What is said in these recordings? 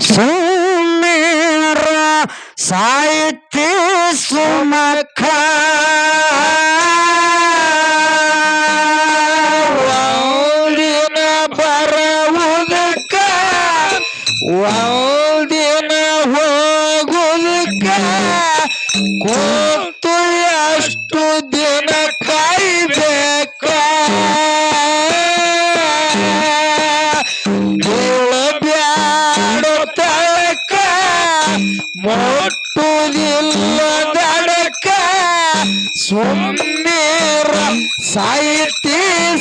ಸುಮೇರ ಸಾಹಿತ್ಯ ಸುಮಖ ಒಂದಿನ ಬರುವುದಕ್ಕ ಒಂದಿನ ಹೋಗುವುದಕ್ಕ ಕೂತು ಎಷ್ಟು ದಿನ ಕಾಯ್ಬೇಕ ಬ್ಯಾಡೋ ತಳಕ ಮೊಟ್ಟುದಿಲ್ಲ ದಡಕ ಸುಮ್ಮೀರ ಸಾಹಿತ್ಯ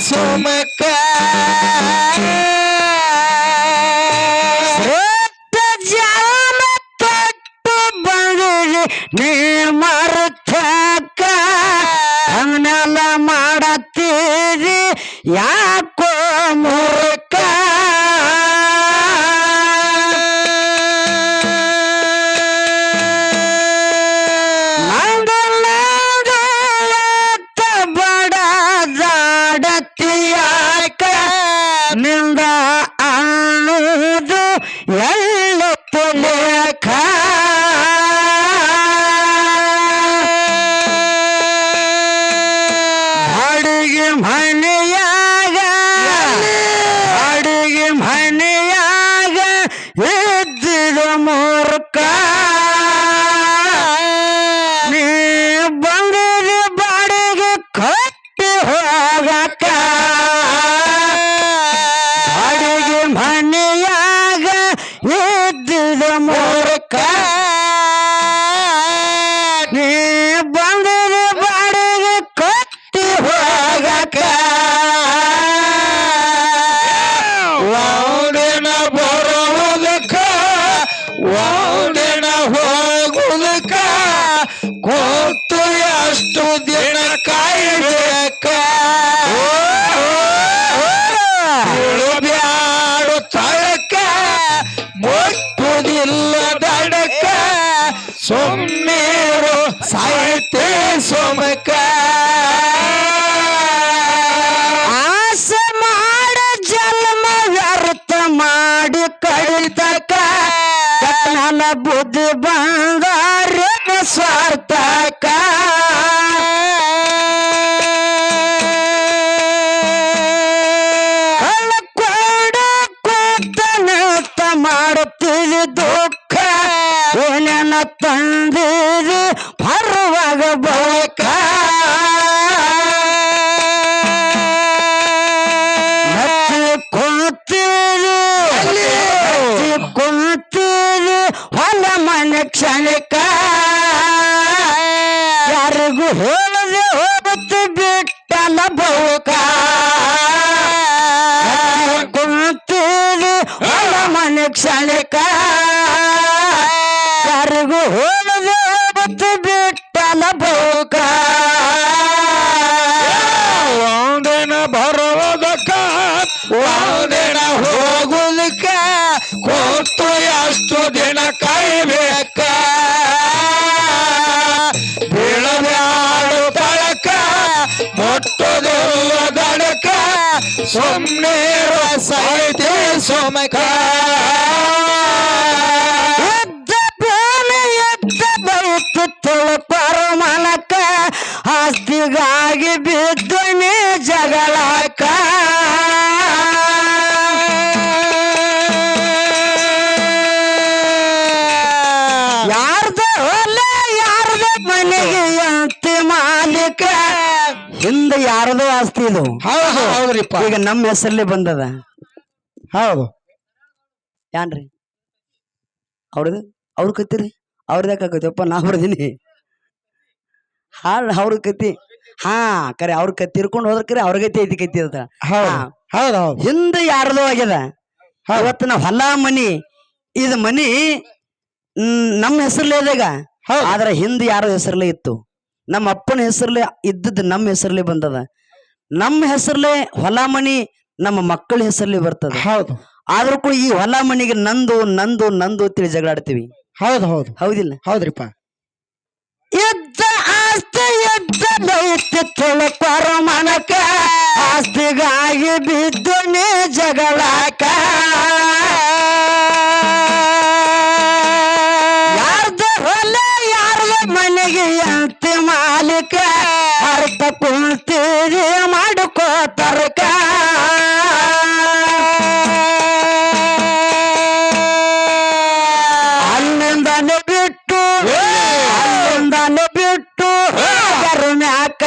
ಸುಮಕ ಜನ್ಮ ತೊಟ್ಟು ಬಂದಿರಿ ನೀ ಮರ್ತಕ ಹಂಗನೆಲ್ಲ ಮಾಡತ್ತೀರಿ ಯಾಕೋ ಮೂರ್ಖ ನಿಂದ ಅನ್ನುವುದು ಎಲ್ಲ ಲೇಖ ಅಡುಗೆ ಮನೆಯಾಗ ಅಡುಗೆ ಮನೆಯಾಗ ಇದ್ದಿದ ಮೂರ್ಖ ನೀ ಬಂದಿದ ಬಾಡಿಗೆ ಕಟ್ಟಿ ಹೋಗಕ್ಕ ಮನೆಯಾಗ ಇದ್ದಿದ ಮೂರ್ಖ ನೀ ಬಂದಿದ ಬಾಡಿಗೆ ಕಟ್ಟಿ ಹೋಗಕ್ಕ ಒಂದಿನ ಬರುವುದಕ್ಕ ಒಂದಿನ ಹೋಗುವುದಕ್ಕ ಕೂತು ಎಷ್ಟು ದಿನ ಕಾಯ್ಬೇಕ ಮೊಟ್ಟುದಿಲ್ಲ ದಡಕ ಸುಮ್ಮೀರು ಸಾಹಿತ್ಯ ಸುಮಕ ಆಸೆ ಮಾಡ ಜನ್ಮ ವ್ಯರ್ಥ ಮಾಡಿ ಕಡಿತಕ ನನ್ನ ಬುದ್ಧಿ ಬಂಗಾರ ಸ್ವಾರ್ಥಕ ಮಾಡುತ್ತೀರಿ ದುಃಖ ಏನೇನ ತಂದಿರಿ ಬರುವಾಗ ಬೇಕಾ ಕುಂತೀರಿ ಕುಂತೀರಿ ಹೊಲ ಮನೆ ಕ್ಷಣಿಕ ಯಾರಿಗೂ ಹೇಳದೆ ಹೋಗುತ್ತೆ ಬಿಟ್ಟಲ್ಲ ಬಹುಕ ಕುಂತೀರಿ ಹೊಲ ಮನೆ ಕ್ಷಣಿಕ ಯಾರಿಗೂ ಹೇಳದೆ ಹೋಗುತ್ತೆ ಬಿಟ್ಟಲ್ಲ ಬಹುಕ ಒಂದಿನ ಬರುವುದಕ್ಕ ಒಂದಿನ ಹೋಗುದಕ್ಕ ಕೂತು ಎಷ್ಟು ದಿನ ಕಾಯ್ಬೇಕ ಬೀಳಬ್ಯಾಡು ತಳಕ ಮೊಟ್ಟುದಿಲ್ಲ ದಡಕ ಸುಮ್ಮನೆ ಸಾಹಿತ್ಯ ಸುಮಕ ಎದ್ದ ಭೂಮಿ ಎದ್ದ ಬೈತು ತುಳುಪರು ಮನಕ ಆಸ್ತಿಗಾಗಿ ಬಿದ್ದು ನೀ ಜಗಳಕ ಯಾರ್ದ ಹೊಲ ಯಾರ್ದ ಮನೆಗೆ ಅಂತಿ ಮಾಲೀಕ ಹಿಂದೆ ಯಾರದೋ ಆಸ್ತಿ ಇದು ಹೌದು ಹೌದ್ರಿಪ್ಪ ಈಗ ನಮ್ಮ ಹೆಸರಲ್ಲಿ ಬಂದದ ಹೌದು ಯಾನ್ರಿ ಅವ್ರದ್ದು ಅವ್ರ ಕತ್ತೀರಿ ಅವ್ರದ್ಯಾಕತ್ತಪ್ಪ ನಾ ಹೊಡೆದೀನಿ ಹಾಳು ಅವ್ರ ಕತ್ತಿ ಹಾ ಕರೆ ಅವ್ರ ಕತ್ತಿ ಇರ್ಕೊಂಡು ಹೋದ್ರ ಕರೆ ಅವ್ರ ಗತಿ ಐತಿ ಕತ್ತಿ ಅಂತ ಹೌದು ಹಿಂದೆ ಯಾರದೋ ಆಗ್ಯದ ಇವತ್ತು ನಾವು ಹೊಲ ಮನಿ ಇದು ಮನಿ ನಮ್ಮ ಹೆಸರಲ್ಲೇ ಇದಾಗ ಆದ್ರೆ ಹಿಂದೆ ಯಾರ ಹೆಸರಲ್ಲೇ ಇತ್ತು ನಮ್ಮ ಅಪ್ಪನ ಹೆಸರಲ್ಲೇ ಇದ್ದದ್ದು ನಮ್ಮ ಹೆಸರಲ್ಲೇ ಬಂದದ ನಮ್ಮ ಹೆಸರಲ್ಲೇ ಹೊಲ ಮನಿ ನಮ್ಮ ಮಕ್ಕಳ ಹೆಸರಲ್ಲೇ ಬರ್ತದೆ ಹೌದು ಆದ್ರೂ ಕೂಡ ಈ ಹೊಲ ಮನಿಗೆ ನಂದು ನಂದು ನಂದು ಅಂತೇಳಿ ಜಗಳಾಡ್ತೀವಿ ಹೌದು ಹೌದು ಹೌದಿಲ್ಲ ಹೌದ್ರಿಪ್ಪ ಯುದ್ಧ ಆಸ್ತಿ ಯುದ್ಧ ದೈತ್ಯ ತಿಳ್ಕೊರ ಮನಕ ಆಸ್ತಿಗಾಗಿ ಬಿದ್ದು ನೀ ಜಗಳಾಕ ಮಾಲಿಕ ಅರ್ಥ ಕುಂತೀರಿ ಮಾಡ್ಕೋ ತರ್ಕ ಅಲ್ಲಿಂದಲೇ ಬಿಟ್ಟು ಮ್ಯಾಕ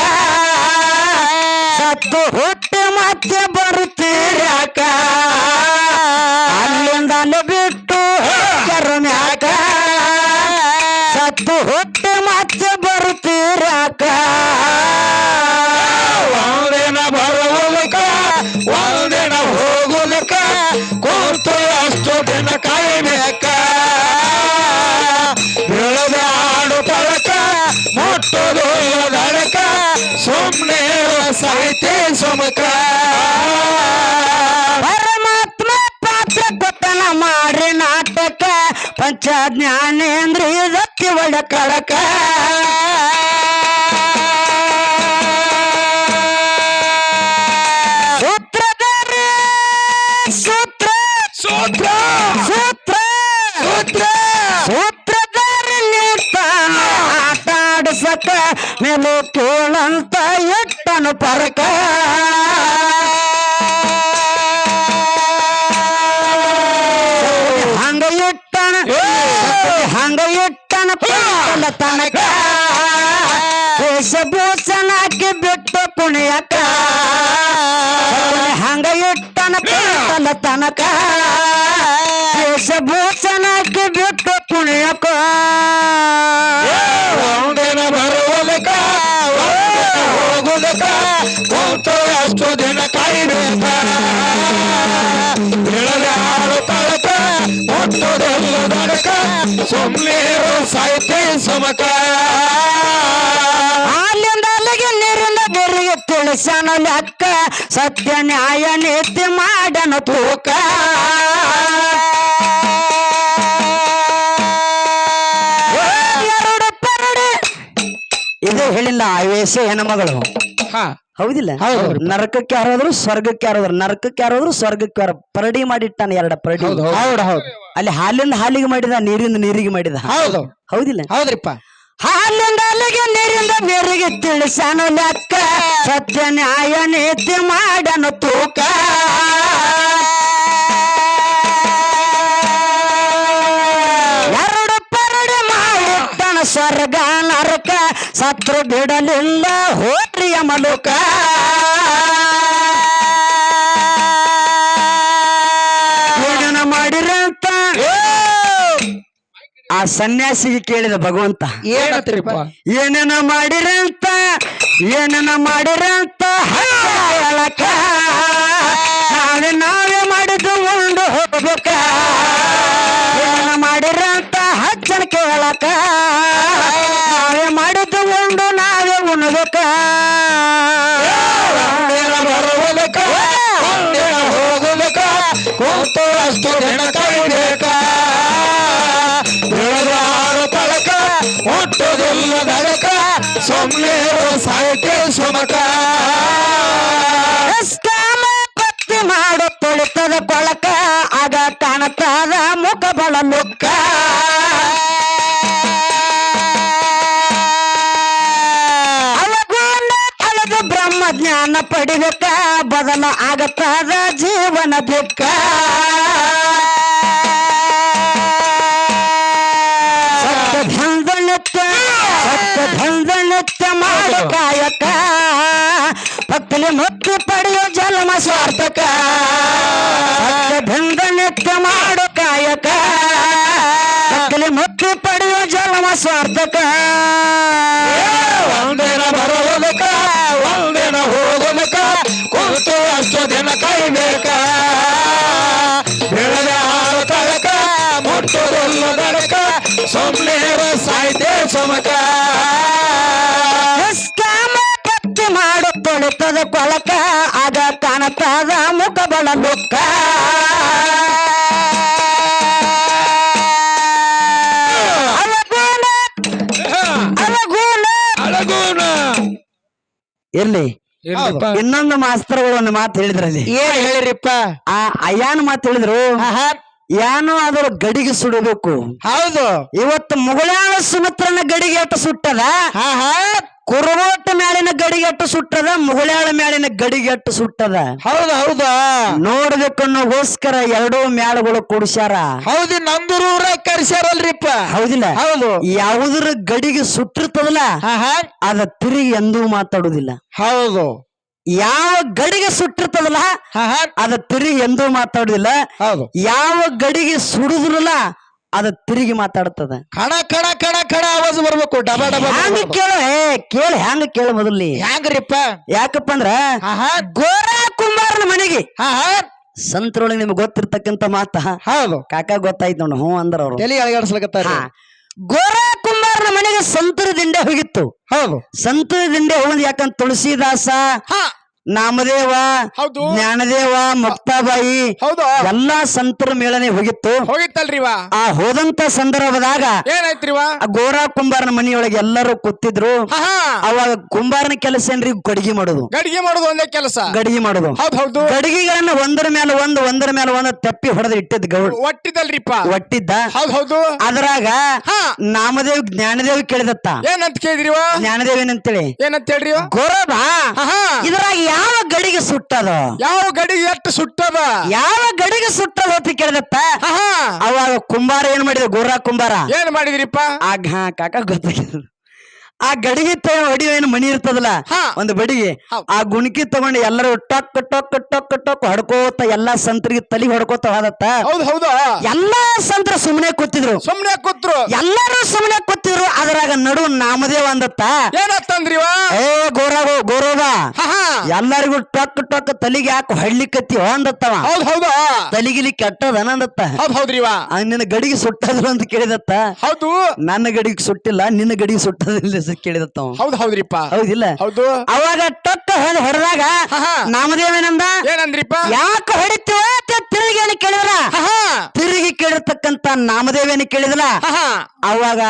ಸತ್ತು ಹುಟ್ಟಿ ಮತ್ತೆ ಬರುತ್ತೀರ್ಯಾಕ ಅಲ್ಲಿಂದಲೇ ಬಿಟ್ಟು ಮ್ಯಾಕ ಸತ್ತು ಹುಟ್ಟಿ ಮತ್ತೆ ಬರುತ್ತೀರ್ಯಾಕ ಒಂದಿನ ಬರುವುದಕ್ಕ ಒಂದಿನ ಹೋಗುದಕ್ಕ ಕೂತು ಅಷ್ಟು ದಿನ ಕಾಯಬೇಕ ಬೆಳೆದ ಆಡು ತಳಕ ಮುಟ್ಟೋದು ದಡಕ ಸುಮ್ಮನೆ ಸಾಹಿತ್ಯ ಸುಮಕ ಪರಮಾತ್ಮ ಪಾತ್ರ ಕೊಟ್ಟನ ಮಾಡ್ರಿ ನಾಟಕ ಪಂಚ ಜ್ಞಾನೇಂದ್ರಿಯ ದತ್ತಿ ಒಳ ಕಳಕ ಸೂತ್ರಧಾರಿ ಸೂತ್ರ ಸೂತ್ರ ಸೂತ್ರ ಸೂತ್ರ ಸೂತ್ರಧಾರಿ ನಿಂತಾನ ಆಟ ಆಡಿಸಕ ಮೇಲು ಕೇಳಂತ ಎಟ್ಟನು ಪರಕ ಹಂಗ ಇಟ್ಟನ ಪಲ್ಲ ತನಕ ವೇಷಭೂಷಣಕ್ಕೆ ಬಿಟ್ಟು ಕುಣಿಯಕ ಹಂಗ ಇಟ್ಟನ ಪಲ್ಲ ತನಕ ವೇಷಭೂಷಣಕ್ಕೆ ಬಿಟ್ಟು ಕುಣಿಯಕ ಒಂದಿನ ಬರುವುದಕ್ಕ ಒಂದಿನ ಹೋಗುದಕ್ಕ ಕೂತು ಅಷ್ಟು ದಿನ ಕಾಯಬೇಕ ಬೆಳೆದ ಆಡು ತಳಕ ಮುಟ್ಟೋದೆಲ್ಲ ದಡಕ ಸುಮ್ಮನೆ ಸಾಹಿತ್ಯ ಸುಮಕ ಅಲ್ಲಿಂದ ಅಲ್ಲಿಗೆ ನೀರಿಂದ ಬೆರಿಗೆ ತಿಳಿಸನ ಲೆಕ್ಕ ಸತ್ಯ ನ್ಯಾಯ ನೀತಿ ಮಾಡನ ತೂಕ ಎರಡು ಪರಡಿ ಇದು ಹೇಳಿಲ್ಲ ಆವೇಶ ಹೆಣ್ಮಗಳು ಹೌದಿಲ್ಲ ನರಕಕ್ಕೆ ಯಾರಾದ್ರು ಸ್ವರ್ಗಕ್ಕೆ ಯಾರಾದ್ರು ನರಕಕ್ಕೆ ಯಾರಾದ್ರು ಸ್ವರ್ಗಕ್ಕೆ ಯಾರು ಪರಡಿ ಮಾಡಿಟ್ಟಾನ ಎರಡ ಪರಡಿ ಹೌದು ಹೌದು ಅಲ್ಲಿ ಹಾಲಿಂದ ಹಾಲಿಗೆ ಮಾಡಿದ ನೀರಿಂದ ನೀರಿಗೆ ಮಾಡಿದ ಹೌದು ಹೌದಿಲ್ಲ ಹೌದ್ರಿಪ್ಪ ಹಾಲಿಂದ ಅಲ್ಲಿಗೆ ನೀರಿಂದ ಬೇರಿಗೆ ತಿಳಿಸನು ಲೆಕ್ಕ ಸತ್ಯ ನ್ಯಾಯ ನೀತಿ ಮಾಡನು ತೂಕ ಎರಡು ಪರಡಿ ಮಾಡಿಟ್ಟನ ಸ್ವರ್ಗ ನರಕ ಸತ್ರು ಬಿಡಲಿಲ್ಲ ಹೋಟ್ರಿಯ ಮಲುಕ ಏನ ಮಾಡಿರಂತ ಆ ಸನ್ಯಾಸಿಗೆ ಕೇಳಿದ ಭಗವಂತ ಏನತ್ರಿಪ್ಪ ಏನೇನ ಮಾಡಿರಂತ ಹೇಳಕ ನಾವೇ ಮಾಡಿದ್ದು ಉಂಡು ಹೋಗ್ಬೇಕ ಏನೇನ ಮಾಡಿರಂತ ಹಚ್ಚನ ಕೇಳಕ ನಾವೇ ಮಾಡಿದ್ದು ಉಂಡು ನಾವೇ ಉಣ್ಬೇಕ ಒಂದಿನ ಬರುವುದಕ್ಕ ಒಂದಿನ ಹೋಗುದಕ್ಕ ಕೂತು ಅಷ್ಟು ದಿನ ಕಾಯಬೇಕ ಬೆಳೆದ ಆಡು ತಳಕ ಮುಟ್ಟೋದೆಲ್ಲ ದಡಕ ಸುಮ್ಮನೆ ಸಾಹಿತ್ಯ ಸುಮಕ ನಿಷ್ಕಾಮ ಭಕ್ತಿ ಮಾಡು ತೊಳಿತದ ಕೊಳಕ ಆಗ ಕಾಣತಾದ ಮುಖ ಬಳ ಲುಕ್ಕ ಅವಗುಣ ಕಳೆದು ಬ್ರಹ್ಮ ಜ್ಞಾನ ಪಡಿಬೇಕ ಬದಲ ಆಗತ್ತಾದ ಜೀವನ ದುಃಖ ಸತ್ಯಧಂದ ನಿತ್ಯ ಮಾಡು ಕಾಯಕ ಭಕ್ತಲಿ ಮುಕ್ತಿ ಪಡೆಯೋ ಜನ್ಮ ಸಾರ್ಥಕ ಸತ್ಯಧಂದ ನಿತ್ಯ ಮಾಡು ಕಾಯಕ ಭಕ್ತಲಿ ಮುಕ್ತಿ ಪಡೆಯೋ ಜನ್ಮ ಸಾರ್ಥಕ ಒಂದಿನ ಬರುವುದಕ್ಕ ಒಂದಿನ ಹೋಗುದಕ್ಕ ಕೂತು ಅಷ್ಟು ದಿನ ಕಾಯಬೇಕ ಬೆಳೆದ ಆಡು ತಳಕ ಮುಟ್ಟೋದೆಲ್ಲ ದಡಕ ಸುಮ್ಮನೆ ಸಾಹಿತ್ಯ ಸುಮಕ ನಿಷ್ಕಾಮ ಭಕ್ತಿ ಮಾಡು ತೊಳಿತದ ಕೊಳಕ ಆಗ ಕಾಣತಾದ ಮುಖ ಬಳ ದುಃಖ ಅಳಗೂನ ಇರ್ಲಿ ಇನ್ನೊಂದು ಮಾಸ್ತರ್ಗಳು ಒಂದು ಮಾತು ಹೇಳಿದ್ರಲ್ಲಿ ಏನ್ ಹೇಳಿರಿಪ್ಪ ಆ ಅಯ್ಯಾನ ಮಾತು ಹೇಳಿದ್ರು ಏನೋ ಅದರ ಗಡಿಗೆ ಸುಡಬೇಕು. ಹೌದು. ಇವತ್ತು ಮುಗುಳಾಳ ಸುಮಿತ್ರನ ಗಡಿಗೆ ಎಟ್ಟು ಸುಟ್ಟದ, ಹಾ ಹಾ ಕುರುಗೋಟ ಮ್ಯಾಲಿನ ಗಡಿಗೆ ಎಟ್ಟು ಸುಟ್ಟದ, ಮುಗುಳಾಳ ಮ್ಯಾಲಿನ ಗಡಿಗೆ ಎಟ್ಟು ಸುಟ್ಟದ. ಹೌದು ಹೌದಾ ನೋಡ್ಬೇಕನ್ನೋಗೋಸ್ಕರ ಎರಡೂ ಮ್ಯಾಳಗಳು ಕೂಡ್ಸ್ಯಾರ. ಹೌದು. ನಂದೂರ ಕರ್ಸ್ಯಾರಲ್ರಿಪ್ಪ. ಹೌದಿಲ್ಲ? ಹೌದು. ಯಾವುದ್ರ ಗಡಿಗೆ ಸುಟ್ಟಿರ್ತದಲ್ಲ ಹಾ ಹಾ ಅದ ತಿರುಗಿ ಎಂದೂ ಮಾತಾಡುದಿಲ್ಲ. ಹೌದು. ಯಾವ ಗಡಿಗೆ ಸುಟ್ಟಿರ್ತದಲ್ಲ ಹಾ ಹಾ ಅದ ತಿರುಗಿ ಎಂದೂ ಮಾತಾಡುದಿಲ್ಲ. ಹೌದು. ಯಾವ ಗಡಿಗೆ ಸುಡುದಿಲ್ಲ ಅದ ತಿರುಗಿ ಮಾತಾಡ್ತದ. ಕಣ ಕಣ ಕಣ ಕಣ ಆವಾಜ್ ಬರ್ಬೇಕು. ಡಬ ಡಬ ಹ್ಯಾಂಗ ಕೇಳ ಕೇಳ ಹ್ಯಾಂಗ ಕೇಳ ಮೊದಲಿ ಹ್ಯಾಂಗ್ರಿಪ್ಪ? ಯಾಕಪ್ಪ ಅಂದ್ರ ಹಾ ಹಾ ಗೋರಾ ಕುಂಬಾರನ ಮನೆಗೆ ಹಾ ಹಾ ಸಂತ್ರೊಳಗೆ ನಿಮ್ಗೆ ಗೊತ್ತಿರ್ತಕ್ಕಂತ ಮಾತ. ಹೌದು. ಕಾಕ ಗೊತ್ತಾಯ್ತು ನೋಡು. ಹ್ಞೂ ಅಂದ್ರ ಅವ್ರು. ತಲೆ ಅಳಗಾಡ್ಸ್ಲಕತ್ತಾರ. ಗೋರಾ ಕುಂಬಾರನ ಮನೆಗೆ ಸಂತರ ದಿಂಡೆ ಹೋಗಿತ್ತು. ಹೌದು. ಸಂತರ ದಿಂಡೆ ಹೋಗಿ ಯಾಕಂತ ತುಳಸಿದಾಸ, ಹಾ ನಾಮದೇವ, ಹೌದು. ಜ್ಞಾನದೇವ, ಮುಕ್ತಾಬಾಯಿ ಹೌದು. ಎಲ್ಲಾ ಸಂತರ ಮೇಳನೆ ಹೋಗಿತ್ತು. ಹೋಗಿತ್ತಲ್ರಿವ. ಆ ಹೋದಂತ ಸಂದರ್ಭದಾಗ ಏನಾಯ್ತ್ರಿವ? ಆ ಗೋರಾ ಕುಂಬಾರನ ಮನೆಯೊಳಗೆ ಎಲ್ಲರೂ ಕೂತಿದ್ರು. ಹಾ ಹಾ ಅವಾಗ ಕುಂಬಾರನ ಕೆಲಸ ಏನ್ರಿ ಗಡಿಗೆ ಮಾಡೋದು. ಗಡಿಗೆ ಮಾಡೋದು ಒಂದೇ ಕೆಲಸ. ಗಡಿಗೆ ಮಾಡೋದು. ಹೌದು ಹೌದು. ಗಡಿಗೆಗಳನ್ನ ಒಂದರ ಮೇಲೆ ಒಂದು ತಪ್ಪಿ ಹೊಡೆದು ಇಟ್ಟಿದ್ ಗೌಡ್ ಒಟ್ಟಿದಲ್ರಿಪ್ಪ. ಒಟ್ಟಿದ್ದ. ಹೌದು ಹೌದು. ಅದ್ರಾಗ ಹಾ ನಾಮದೇವ್ ಜ್ಞಾನದೇವ್ ಕೇಳಿದತ್ತ. ಏನಂತ ಕೇಳಿದ್ರಿವ? ಜ್ಞಾನದೇವ್ ಏನಂತೇಳಿ ಏನಂತ ಹೇಳ್ರಿ? ಗೋರಬ ಹಾ ಹಾ ಇದ್ರಾಗ ಯಾವ ಗಡಿಗೆ ಸುಟ್ಟದ, ಯಾವ ಗಡಿಗೆ ಎಷ್ಟು ಸುಟ್ಟದ, ಯಾವ ಗಡಿಗೆ ಸುಟ್ಟದ ಅಂತ ಕೇಳಿದತ್ತ. ಹಾ ಹಾ ಅವಾಗ ಕುಂಬಾರ ಏನ್ ಮಾಡಿದ, ಗೋರಾ ಕುಂಬಾರ ಏನ್ ಮಾಡಿದ್ರಿಪ್ಪ? ಆಗ ಕಾಕ ಗೊತ್ತಾಗಿದ್ರು. ಆ ಗಡಿಗೆ ಹೊಡಿಯೋ ಏನು ಮನಿ ಇರ್ತದಲ್ಲ ಹಾ. ಒಂದು ಬಡಿಗೆ, ಹೌದ್. ಆ ಗುಣಕಿ ತಗೊಂಡು ಎಲ್ಲರೂ ಟೊಕ್ ಟೊಕ್ ಟೊಕ್ ಟೊಕ್ ಹೊಡ್ಕೋತ ಎಲ್ಲಾ ಸಂತರಿಗೆ ತಲಿ ಹೊಡ್ಕೋತ ಹೋದತ್ತ. ಹೌದು ಹೌದು. ಎಲ್ಲಾ ಸಂತರ ಸುಮ್ಮನೆ ಕೂತಿದ್ರು. ಸುಮ್ನೆ ಕೂತ್ರು. ಎಲ್ಲರೂ ಸುಮ್ಮನೆ ಕೂತಿದ್ರು. ಅದ್ರಾಗ ನಡು ನಾಮದೇವ ಅಂದತ್ತ, ಏನತ್ತಂದ್ರಿವ? ಏ ಗೋರೋಬ ಹಾ ಹಾ ಎಲ್ಲರಿಗೂ ಟೊಕ್ ಟೊಕ್ ತಲಿಗೆ ಯಾಕೆ ಹಳ್ಳಿಕತ್ತಿ ಅಂದತ್ತವ. ಹೌದು ಹೌದು. ತಲಿಗಿಲಿ ಕೆಟ್ಟದ ಅಂದತ್ತ. ಹೌದ್ ಹೌದ್ರಿವ. ನಿನ್ನ ಗಡಿಗೆ ಸುಟ್ಟದ್ರು ಅಂತ ಕೇಳಿದತ್ತ. ಹೌದು. ನನ್ನ ಗಡಿಗೆ ಸುಟ್ಟಿಲ್ಲ, ನಿನ್ನ ಗಡಿಗೆ ಸುಟ್ಟದಿಲ್ಲ ಕೇಳಿದತ್ತ. ಹೌದು ಹೌದ್ರಿಪ್ಪ. ಹೌದಿಲ್ಲ? ಹೌದು. ಅವಾಗ ಟೊಕ್ಕ ಹೊಡೆದಾಗ ಹಾ ಹಾ ನಾಮದೇವನಂದ, ಏನಂದ್ರಿಪ್ಪ? ಯಾಕೆ ಹೊಡಿತೀವ ತಿರುಗಿ ಏನು ಕೇಳಿದ್ರ. ಹಾ ಹಾ ತಿರುಗಿ ಕೇಳಿರ್ತಕ್ಕಂತ ನಾಮದೇವೇನು ಕೇಳಿದಲ್ಲ. ಹಾ ಹಾ ಅವಾಗ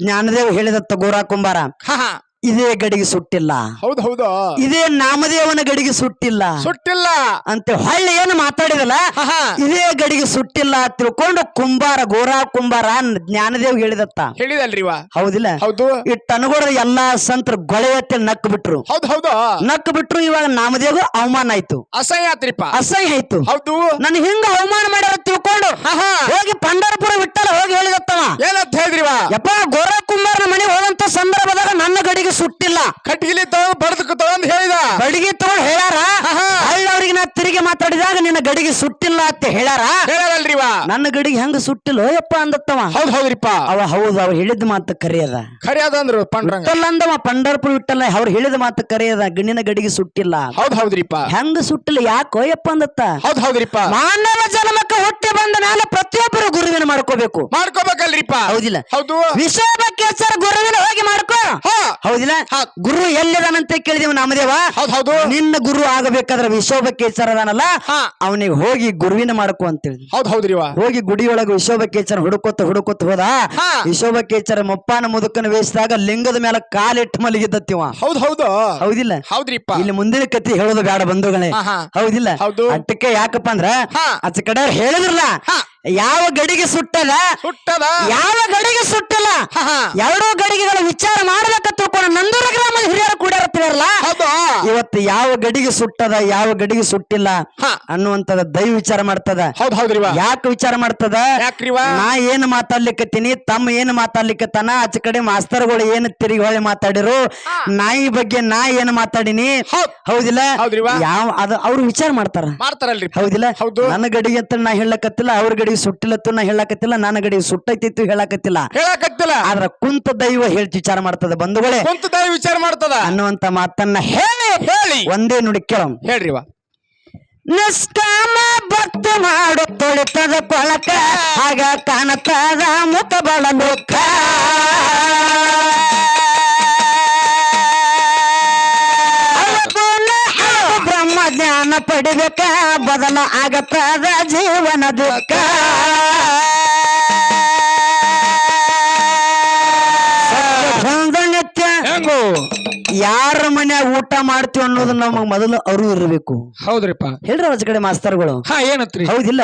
ಜ್ಞಾನದೇವ್ ಹೇಳಿದತ್ತ ಗೋರಾ ಕುಂಬಾರ, ಹಾ ಹಾ ಇದೇ ಗಡಿಗೆ ಸುಟ್ಟಿಲ್ಲ, ಹೌದು ಹೌದು. ಇದೇ ನಾಮದೇವನ ಗಡಿಗೆ ಸುಟ್ಟಿಲ್ಲ ಸುಟ್ಟಿಲ್ಲ ಅಂತ ಹೊಳ್ಳಿ ಏನು ಮಾತಾಡಿದಲ್ಲ. ಹಾ ಹಾ ಇದೇ ಗಡಿಗೆ ಸುಟ್ಟಿಲ್ಲ ತಿಳ್ಕೊಂಡು ಕುಂಬಾರ ಗೋರಾ ಕುಂಬಾರ ಜ್ಞಾನದೇವ್ ಹೇಳಿದತ್ತ. ಹೇಳಿದಲ್ರಿವ. ಹೌದಿಲ್ಲ? ಹೌದು. ಇಟ್ಟು ಅನುಗೋಡ ಎಲ್ಲಾ ಸಂತರು ಗೊಳೆ ಎತ್ತಿ ನಕ್ಕು ಬಿಟ್ರು. ಹೌದು ಹೌದು. ನಕ್ಕು ಬಿಟ್ರು. ಇವಾಗ ನಾಮದೇವ್ಗೂ ಅವಮಾನ ಆಯ್ತು, ಅಸಹ್ಯ ಆತ್ರಿಪ್ಪ. ಅಸಹ್ಯ ಆಯ್ತು. ಹೌದು. ನನ್ ಹಿಂಗ ಅವಮಾನ ಮಾಡ್ಯಾರ ತಿಳ್ಕೊಂಡು ಹಾ ಹಾ ಹೋಗಿ ಪಂಡರಪುರ ಬಿಟ್ಟಲ್ಲ ಹೋಗಿ ಹೇಳಿದತ್ತವ, ಏನಂತ ಹೇಳಿದ್ರಿವ? ಯಪ್ಪ ಗೋರಾ ಕುಂಬಾರನ ಮನೆಗೆ ಹೋದಂತ ಸಂದರ್ಭದಾಗ ನನ್ನ ಗಡಿಗೆ ಸುಟ್ಟಿಲ್ಲ, ಕಟ್ಟಿಗಿಲಿ ತಗೊಂಡ್ ಬಡದಕ್ಕೆ ತಗೊಂಡ್ ಹೇಳಿದ. ಗಡಿಗೆ ತಗೊಂಡು ಹೇಳ್ಯಾರ. ಹಾ. ಅವ್ರಿಗೆ ನಾ ತಿರುಗಿ ಮಾತಾಡಿದಾಗ ನಿನ್ನ ಗಡಿಗೆ ಸುಟ್ಟಿಲ್ಲ ಅಂತ ಹೇಳ್ಯಾರ. ಹೇಳಲ್ರಿವ. ನನ್ನ ಗಡಿಗೆ ಹೆಂಗ ಸುಟ್ಟಿಲ್ಲ ಯಪ್ಪ ಅಂದತ್ತವ. ಹೌದ್ ಹೌದ್ರಿಪ್ಪ. ಹೌದು ಅವ್ರು ಹೇಳಿದ ಮಾತು ಕರೆಯದ. ಖರೆ ಅದಂದ್ರು ಪಂಡ್ರಂಗ. ಬಿಟ್ಟಲ್ಲ ಅಂದವ, ಪಂಡರಪುರ ಬಿಟ್ಟಲ್ಲ, ಅವ್ರು ಹೇಳಿದ ಮಾತು ಕರೆಯದ. ಗಣ್ಣಿನ ಗಡಿಗೆ ಸುಟ್ಟಿಲ್ಲ. ಹೌದ್ ಹೌದ್ರಿಪ್ಪ. ಹೆಂಗ ಸುಟ್ಟಿಲ್ಲ ಯಾಕೋ ಯಪ್ಪ ಅಂದತ್ತ. ಹೌದ್ ಹೌದ್ರಿಪ್ಪ. ಮಾನವ ಜನ್ಮಕ್ಕೆ ಹುಟ್ಟಿ ಬಂದ ನಾಳೆ ಪ್ರತಿಯೊಬ್ಬರು ಗುರುವಿನ ಮಾಡ್ಕೋಬೇಕು. ಮಾಡ್ಕೋಬೇಕಲ್ರಿಪ್ಪ. ಹೌದಿಲ್ಲ? ಹೌದು. ವಿಷಯಬಕ್ಕೆಸರ ಗುರುವಿನ ಹೋಗಿ ಮಾಡ್ಕೋ. ಹಾ. ಹೌದಿಲ್ಲ? ಗುರು ಎಲ್ಲಿದಾನಂತ ಕೇಳಿದೀವಿ ನಾಮದೇವ. ಹೌದ್ ಹೌದು. ನಿನ್ನ ಗುರು ಆಗಬೇಕಾದ್ರೆ ವಿಶ್ವಬಕ್ಕೇಶ್ವರ ಅದಾನಲ್ಲ, ಹಾ. ಅವನಿಗೆ ಹೋಗಿ ಗುರುವಿನ ಮಾಡ್ಕೋ ಅಂತೇಳಿ. ಹೌದ್ ಹೌದ್ರಿವ. ಹೋಗಿ ಗುಡಿಯೊಳಗೆ ವಿಶ್ವಬಕ್ಕೇಶ್ವರ ಹುಡುಕೋತ ಹೋದ. ಹಾ. ವಿಶ್ವಬಕ್ಕೇಶ್ವರ ಮೊಪ್ಪಾನ ಮುದುಕನ ವೇಷದಾಗ ಲಿಂಗದ ಮೇಲೆ ಕಾಲಿಟ್ಟು ಮಲಗಿದ್ದತ್ತಿವ. ಹೌದ್ ಹೌದು. ಹೌದಿಲ್ಲ? ಹೌದ್ರಿಪ್ಪ. ಇಲ್ಲಿ ಮುಂದಿನ ಕತಿ ಹೇಳೋದು ಬೇಡ ಬಂಧುಗಳೇ. ಹಾ, ಹಾ. ಹೌದಿಲ್ಲ? ಹೌದು. ಅಟ್ಟಕ್ಕೆ ಯಾಕಪ್ಪ ಅಂದ್ರ ಹಾ. ಆಚ ಕಡೆ ಹೇಳಿದ್ರಲ್ಲ, ಹಾ. ಯಾವ ಗಡಿಗೆ ಸುಟ್ಟದ, ಸುಟ್ಟದ, ಯಾವ ಗಡಿಗೆ ಸುಟ್ಟಲ್ಲ, ಹಾ, ಹಾ. ಎರಡೂ ಗಡಿಗೆಗಳ ವಿಚಾರ ಮಾಡ್ಬೇಕ ತಿಳ್ಕೊಂಡು ನಂದೂರ ಗ್ರಾಮದ ಹಿರಿಯರು ಕೂಡಿರತ್ತಿರಲ್ಲ. ಹೌದು. ಇವತ್ತು ಯಾವ ಗಡಿಗೆ ಸುಟ್ಟದ, ಯಾವ ಗಡಿಗೆ ಸುಟ್ಟಿಲ್ಲ ಹಾ. ಅನ್ನುವಂತದ ದೈವ ವಿಚಾರ ಮಾಡ್ತದ. ಹೌದ್ ಹೌದ್ರಿವ. ಯಾಕೆ ವಿಚಾರ ಮಾಡ್ತದ? ಯಾಕ್ರಿವ? ನಾ ಏನ್ ಮಾತಾಡ್ಲಿಕ್ಕತ್ತೀನಿ, ತಮ್ಮ ಏನ್ ಮಾತಾಡ್ಲಿಕ್ಕತ್ತಾನ, ಆಚೆ ಕಡೆ ಮಾಸ್ತರ್ಗಳು ಏನ್ ತಿರುಗಿ ಹೊಳೆ ಮಾತಾಡಿರು, ನಾಯಿ ಬಗ್ಗೆ ನಾ ಏನ್ ಮಾತಾಡಿನಿ. ಹೌದ್. ಹೌದಿಲ್ಲ? ಹೌದ್ರಿವ. ಯಾವ ಅದು ಅವ್ರು ವಿಚಾರ ಮಾಡ್ತಾರ. ಮಾಡ್ತಾರಲ್ರಿ. ಹೌದಿಲ್ಲ? ಹೌದು. ನನ್ನ ಗಡಿಗೆ ಅಂತ ನಾ ಹೇಳಕತ್ತಿಲ್ಲ, ಅವ್ರ ಗಡಿಗೆ ಸುಟ್ಟಿಲ್ಲತ್ತು ನಾ ಹೇಳಕತ್ತಿಲ್ಲ, ನನ್ನ ಗಡಿಗೆ ಸುಟ್ಟೈತಿತ್ತು ಹೇಳಕತ್ತಿಲ್ಲ. ಹೇಳಕತ್ತಿಲ್ಲ. ಆದ್ರ ಕುಂತ ದೈವ ಹೇಳ್ ವಿಚಾರ ಮಾಡ್ತದ ಬಂಧುಗಳೇ ಕುಂತ ದಯ ವಿಚಾರ ಮಾಡ್ತದ ಅನ್ನುವಂತ ಮಾತನ್ನ ಹೇಳಿ ಒಂದೇ ನುಡಿ ಕೇಳಂ. ಹೇಳ್ರಿವ. ನಿಷ್ಕಾಮ ಭಕ್ತಿ ಮಾಡು ತೊಳಿತದ ಕೊಳಕ, ಆಗ ಕಾಣತದ ಮುಖ ಬಳ ದುಃಖ. ಬ್ರಹ್ಮ ಜ್ಞಾನ ಪಡಿಬೇಕ, ಬದಲ ಆಗತ್ತದ ಜೀವನ ದುಃಖ. ನಿತ್ಯ ಹೆಂಗು ಯಾರ ಮನ್ಯಾಗ ಊಟ ಮಾಡ್ತೀವಿ ಅನ್ನೋದು ನಮಗ್ ಮೊದಲು ಅರಿವು ಇರಬೇಕು. ಹೌದ್ರಿಪ್ಪ. ಹೇಳ್ರಿ ಆಚ ಕಡೆ ಮಾಸ್ತರ್ಗಳು. ಹಾ ಏನತ್ರಿ? ಹೌದಿಲ್ಲ?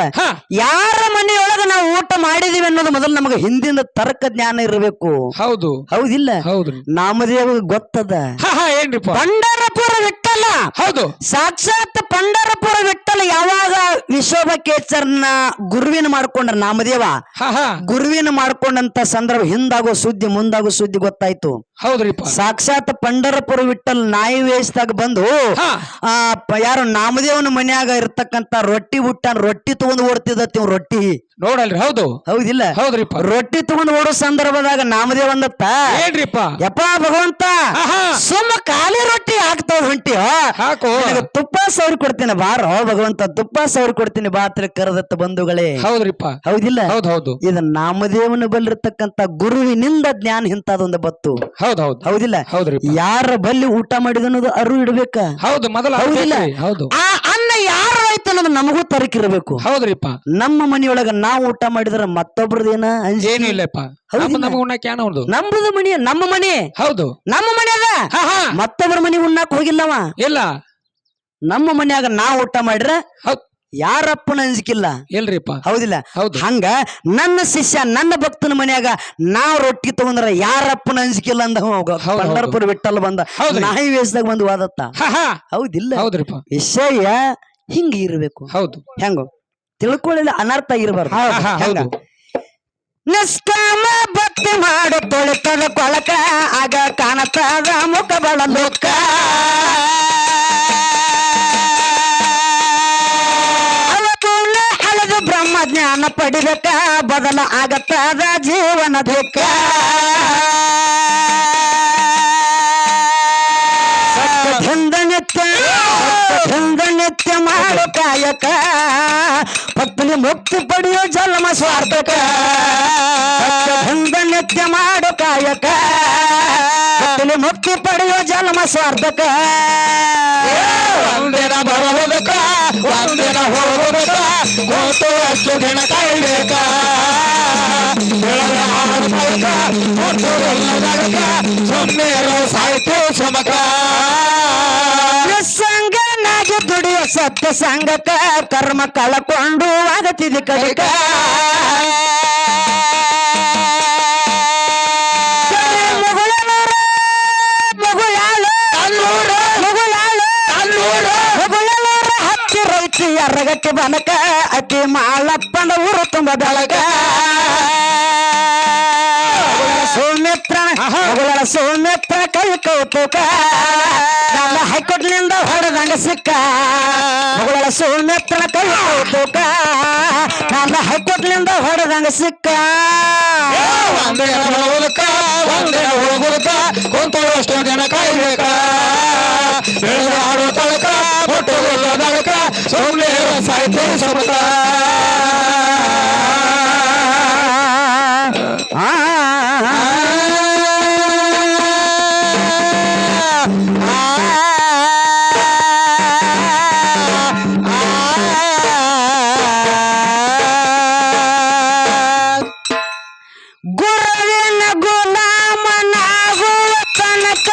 ಯಾರ ಮನೆಯೊಳಗ ನಾವು ಊಟ ಮಾಡಿದೀವಿ ಅನ್ನೋದು ಮೊದಲು ನಮಗೆ ಹಿಂದಿನ ತರ್ಕ ಜ್ಞಾನ ಇರಬೇಕು. ಹೌದು. ಹೌದಿಲ್ಲ? ಹೌದ್ರಿ. ನಾಮದೇವ ಗೊತ್ತದ. ಏನ್ರಿಪ್ಪ? ಪಂಡರಪುರ ವಿಠಲ. ಹೌದು. ಸಾಕ್ಷಾತ್ ಪಂಡರಪುರ ವಿಠಲ ಯಾವಾಗ ವಿಶ್ವಭಕೇಶ್ವರನ ಗುರುವಿನ ಮಾಡ್ಕೊಂಡ್ರ ನಾಮದೇವ ಗುರುವಿನ ಮಾಡ್ಕೊಂಡಂತ ಸಂದರ್ಭ ಹಿಂದಾಗೋ ಸುದ್ದಿ ಮುಂದಾಗೋ ಸುದ್ದಿ ಗೊತ್ತಾಯ್ತು. ಹೌದ್ರಿಪ್ಪ. ಸಾಕ್ಷಾತ್ ಪಂಡರಪುರ ವಿಠಲ್ ನಾಯಿ ವೇಷದಾಗ ಬಂದು ಯಾರು ನಾಮದೇವನ ಮನ್ಯಾಗ ಇರ್ತಕ್ಕಂತ ರೊಟ್ಟಿ ಹುಟ್ಟ ರೊಟ್ಟಿ ತಗೊಂಡು ಓಡ್ತಿದ್ದತಿ ರೊಟ್ಟಿ ನೋಡಲ್ರಿ. ಹೌದು. ಹೌದಿಲ್ಲ? ಹೌದ್ರಿಪ್ಪ. ರೊಟ್ಟಿ ತಗೊಂಡು ಓಡೋ ಸಂದರ್ಭದಾಗ ನಾಮದೇವ ಅಂದತ್ತ, ಏನ್ರಿಪ್ಪ? ಯಪ್ಪ ಭಗವಂತ ಸುಮ್ಮ ಖಾಲಿ ರೊಟ್ಟಿ ಹಾಕ್ತಾವ ಹೊಂಟಿ ಹಾಕು, ತುಪ್ಪ ಸವರಿ ಕೊಡ್ತೀನಿ ಬಾರೋ ಭಗವಂತ, ತುಪ್ಪ ಸವರಿ ಕೊಡ್ತೀನಿ ಬಾ ಅಂತ ಕರೆದತ್ತ ಬಂಧುಗಳೇ. ಹೌದ್ರಿಪ್ಪ. ಹೌದಿಲ್ಲ? ಹೌದು. ಇದ ನಾಮದೇವನ ಬಲ್ಲಿರ್ತಕ್ಕಂತ ಗುರುವಿನಿಂದ ಜ್ಞಾನ ಇಂತದೊಂದು ಬತ್ತು. ಹೌದಿಲ್ಲ? ಹೌದ್ರಿ. ಯಾರ ಬಲ್ಲಿ ಊಟ ಮಾಡಿದ ಅನ್ನೋದು ಅರು ಇಡ್ಬೇಕ. ಹೌದು ಮೊದಲ. ಹೌದಿಲ್ಲ? ಹೌದು. ಆ ಅನ್ನ ಯಾರ ಆಯ್ತು ಅನ್ನೋದು ನಮಗೂ ತರಕಿರ್ಬೇಕು. ಹೌದ್ರಿಪ್ಪ. ನಮ್ಮ ಮನೆಯೊಳಗ ನಾವು ಊಟ ಮಾಡಿದ್ರ ಮತ್ತೊಬ್ರದೇನ ಏನು ಇಲ್ಲಪ್ಪ. ನಮ್ಮದು ಮನಿ ನಮ್ಮ ಮನೆ. ಹೌದು. ನಮ್ಮ ಮನೆ ಅದ, ಮತ್ತೊಬ್ಬರ ಮನೆ ಉಣ್ಣಾಕ್ ಹೋಗಿಲ್ಲವ. ಇಲ್ಲ. ನಮ್ಮ ಮನ್ಯಾಗ ನಾವು ಊಟ ಮಾಡಿದ್ರ ಯಾರಪ್ಪನ ಅಂಜಿಕಿಲ್ಲ. ಇಲ್ರಿಪ್ಪ. ಹೌದಿಲ್ಲ? ಹಂಗ ನನ್ನ ಶಿಷ್ಯ ನನ್ನ ಭಕ್ತನ ಮನ್ಯಾಗ ನಾವ್ ರೊಟ್ಟಿ ತಗೊಂಡ್ರ ಯಾರಪ್ಪನ ಅಂಜಿಕಿಲ್ಲ ಅಂದ ಪಂಡರಪುರ ವಿಠಲ ಬಂದ ನಾಯಿ ವೇಷದಾಗ ಬಂದು ವಾದತ್ತ. ಹೌದಿಲ್ಲ? ಹೌದ್ರಿಪ್ಪ. ವಿಷಯ ಹಿಂಗ ಇರ್ಬೇಕು. ಹೌದು. ಹೆಂಗ ತಿಳ್ಕೊಳ್ಳಿಲ್ಲ ಅನರ್ಥ ಇರಬಾರ್ದು. ನಿಷ್ಕಾಮ ಭಕ್ತಿ ಮಾಡು ತೊಳಿತದ ಕೊಳಕ ಆಗ ಕಾಣತದ ಮುಖ ಬಳ ಲೋಕ. ಹಳದು ಬ್ರಹ್ಮ ಜ್ಞಾನ ಪಡಿಬೇಕ ಬದಲ ಆಗತ್ತದ ಜೀವನ ದುಃಖ. ನಿತ್ಯ ಮಾಡು ಕಾಯಕ ಭಕ್ತನಿ ಮುಕ್ತಿ ಪಡೆಯೋ ಜನ್ಮ ಸ್ವಾರ್ಥಕ. ನಿತ್ಯ ಮಾಡು ಕಾಯಕ ಭಕ್ತನಿ ಮುಕ್ತಿ ಪಡೆಯೋ ಜನ್ಮ ಸ್ವಾರ್ಥಕ. ಒಂದಿನ ಬರುವುದಕ್ಕ ಒಂದಿನ ಹೋಗುವುದಕ್ಕ ಕೂತು ಅಷ್ಟು ದಿನ ಕಾಯಬೇಕ. ಸುಮ್ಮನೆ ಸಾಯ್ತು ಸುಮಕ. ಸಂಗನಾಗಿ ದುಡಿಯ ಸತ್ಯ ಸಂಗಕ ಕರ್ಮ ಕಳಕೊಂಡು ಆಗತಿದೆ ಕಡಿಕ. ಹಚ್ಚಿ ಎರಗಕ್ಕೆ ಬನಕ ಅತಿ ಮಾಳಪ್ಪನ ಊರು ತುಂಬ ಬೆಳಕ. ಸೌಮಿತ್ರ ಕೈ ಕೌತುಕ ನನ್ನ ಹೈಕೋರ್ಟ್ನಿಂದ ಹೊಡೆದಂಗ ಸಿಕ್ಕ. ಮಗಳ ಸೌಮಿತ್ರ ಕೈ ಕೌತುಕ ನನ್ನ ಹೈಕೋರ್ಟ್ನಿಂದ ಹೊಡೆದಂಗ ಸಿಕ್ಕ. ಕುಂತಷ್ಟು ಜನ ಕಾಯ್ಬೇಕ ಆಡೋ ತಳಕ ಹೊಟ್ಟು ದಳಕ ಸುಮ್ಮನೆ ಸಾಯ್ತು ಸಮಕ. ಗುರುವಿನ ಗುಲಾಮನಾಗುವ ತನಕ